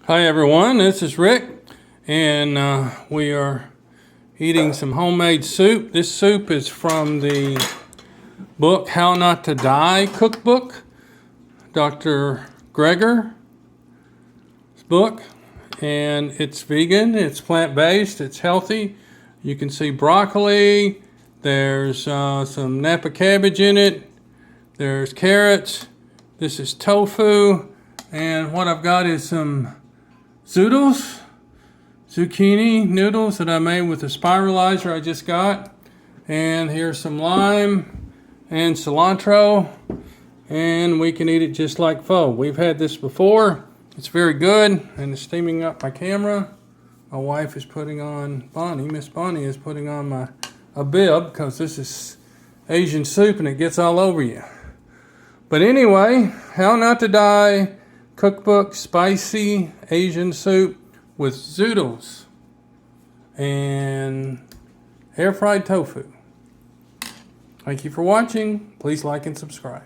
Hi everyone, this is Rick, and we are eating some homemade soup. This soup is from the book How Not to Die Cookbook, Dr. Gregor's book, and it's vegan, it's plant-based, it's healthy. You can see broccoli, there's some Napa cabbage in it, there's carrots, this is tofu, and what I've got is some zoodles, zucchini noodles that I made with the spiralizer I just got. And here's some lime and cilantro. And we can eat it just like pho. We've had this before. It's very good. And it's steaming up my camera. My wife is putting on, Miss Bonnie is putting on a bib because this is Asian soup and it gets all over you. But anyway, How Not to Die Cookbook, spicy Asian soup with zoodles and air fried tofu. Thank you for watching. Please like and subscribe.